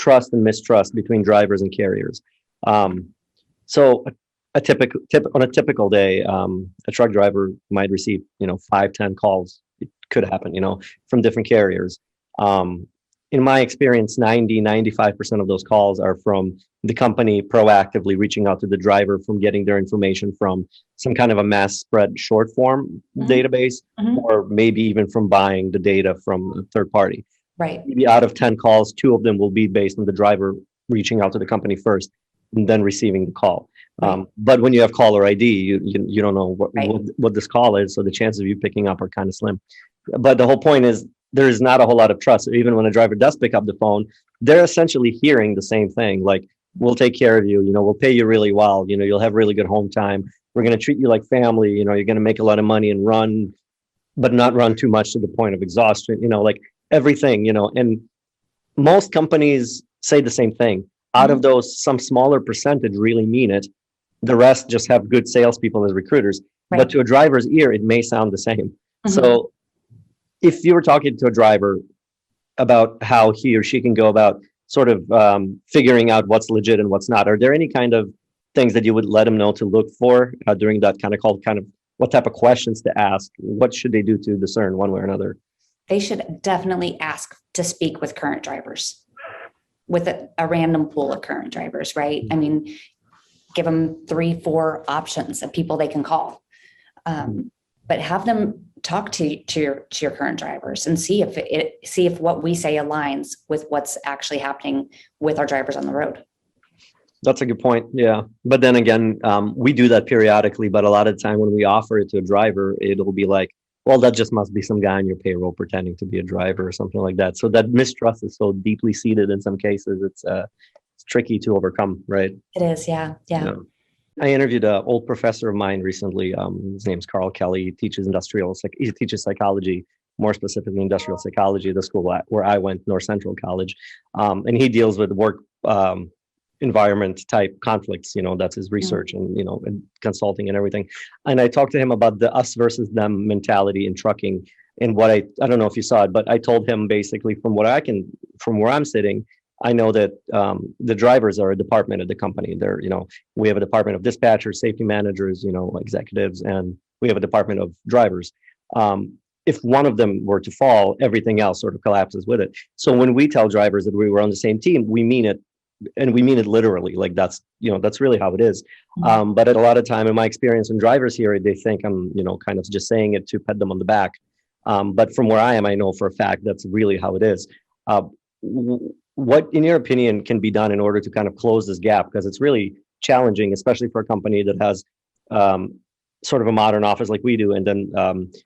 trust and mistrust between drivers and carriers. So on a typical day, a truck driver might receive, 5, 10 calls. It could happen, from different carriers. In my experience, 95% of those calls are from the company proactively reaching out to the driver, from getting their information from some kind of a mass spread short form database, or maybe even from buying the data from a third party. Right. Maybe out of 10 calls, 2 of them will be based on the driver reaching out to the company first and then receiving the call. Right. But when you have caller ID, you don't know what this call is, so the chances of you picking up are kind of slim. But the whole point is, there is not a whole lot of trust. Even when a driver does pick up the phone, they're essentially hearing the same thing. Like, we'll take care of you, we'll pay you really well, you'll have really good home time. We're going to treat you like family, you're going to make a lot of money and run, but not run too much to the point of exhaustion, like everything, and most companies say the same thing. Out of those, some smaller percentage really mean it. The rest just have good salespeople as recruiters. Right. But to a driver's ear, it may sound the same. So if you were talking to a driver about how he or she can go about sort of figuring out what's legit and what's not, are there any kind of things that you would let them know to look for during that kind of call? Kind of what type of questions to ask? What should they do to discern one way or another? They should definitely ask to speak with current drivers, with a random pool of current drivers, right? I mean, give them 3-4 options of people they can call, but have them talk to your current drivers and see if what we say aligns with what's actually happening with our drivers on the road. That's a good point. Yeah. But then again, we do that periodically, but a lot of the time when we offer it to a driver, it'll be like, well, that just must be some guy on your payroll pretending to be a driver or something like that. So that mistrust is so deeply seated in some cases, it's tricky to overcome, right? It is. Yeah. I interviewed an old professor of mine recently. His name's Carl Kelly. He teaches he teaches psychology, more specifically industrial psychology at the school where I went, North Central College. And he deals with work environment type conflicts, that's his research and, and consulting and everything. And I talked to him about the us versus them mentality in trucking. And what I don't know if you saw it, but I told him basically from where I'm sitting, I know that the drivers are a department of the company. They're, we have a department of dispatchers, safety managers, executives, and we have a department of drivers. If one of them were to fall, everything else sort of collapses with it. So when we tell drivers that we were on the same team, we mean it, and we mean it literally. Like that's really how it is. But at a lot of time, in my experience, when drivers hear it, they think I'm, kind of just saying it to pat them on the back. But from where I am, I know for a fact that's really how it is. What, in your opinion, can be done in order to kind of close this gap? Because it's really challenging, especially for a company that has sort of a modern office like we do, and then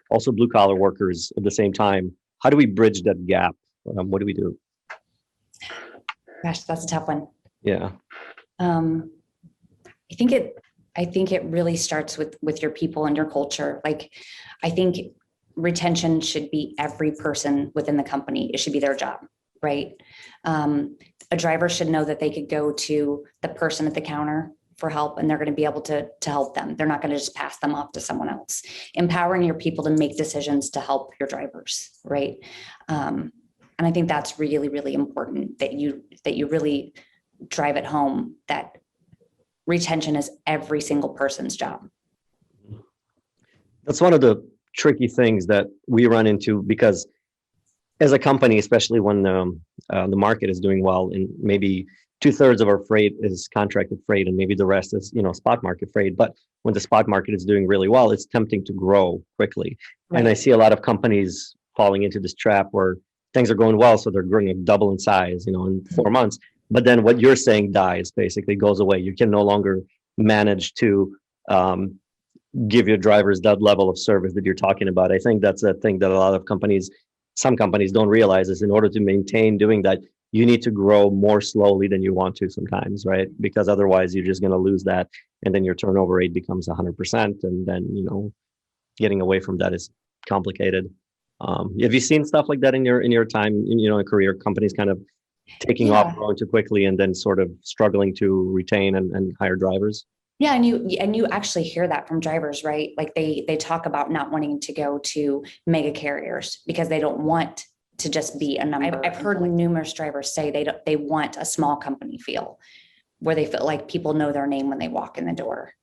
also blue collar workers at the same time. How do we bridge that gap? What do we do? Gosh, that's a tough one. Yeah. I think it really starts with your people and your culture. Like, I think retention should be every person within the company. It should be their job, right? A driver should know that they could go to the person at the counter for help, and they're going to be able to help them. They're not going to just pass them off to someone else. Empowering your people to make decisions to help your drivers, right? And I think that's really, really important that you really drive it home, that retention is every single person's job. That's one of the tricky things that we run into, because as a company, especially when the market is doing well, and maybe 2/3 of our freight is contracted freight, and maybe the rest is, spot market freight. But when the spot market is doing really well, it's tempting to grow quickly. Right. And I see a lot of companies falling into this trap where things are going well, so they're growing double in size, in 4 months. But then what you're saying dies, basically goes away. You can no longer manage to give your drivers that level of service that you're talking about. I think that's a thing that a lot of some companies don't realize, is in order to maintain doing that, you need to grow more slowly than you want to sometimes, right? Because otherwise you're just going to lose that. And then your turnover rate becomes 100%. And then, getting away from that is complicated. Have you seen stuff like that in your time, in career, companies kind of taking off, growing too quickly, and then sort of struggling to retain and hire drivers? Yeah, and you actually hear that from drivers, right? Like they talk about not wanting to go to mega carriers because they don't want to just be a number. I've heard numerous drivers say they want a small company feel, where they feel like people know their name when they walk in the door.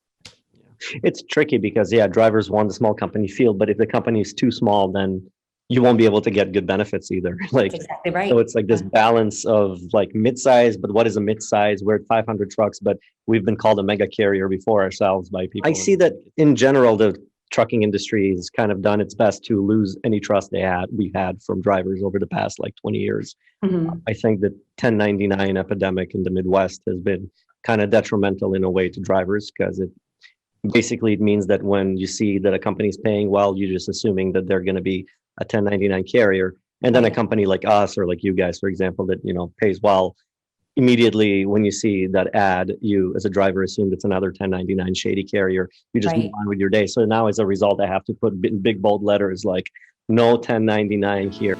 It's tricky because drivers want the small company feel, but if the company is too small, then you won't be able to get good benefits either. That's exactly right. So it's like this balance of like mid-size, but what is a mid-size? We're at 500 trucks, but we've been called a mega carrier before ourselves by people. I see that in general, the trucking industry has kind of done its best to lose any trust we've had from drivers over the past like 20 years. Mm-hmm. I think the 1099 epidemic in the Midwest has been kind of detrimental in a way to drivers, because it means that when you see that a company's paying well, you're just assuming that they're going to be a 1099 carrier. And then a company like us, or like you guys, for example, that, pays well, immediately when you see that ad, you as a driver assume it's another 1099 shady carrier. You just move on with your day. So now as a result, I have to put in big bold letters like no 1099 here.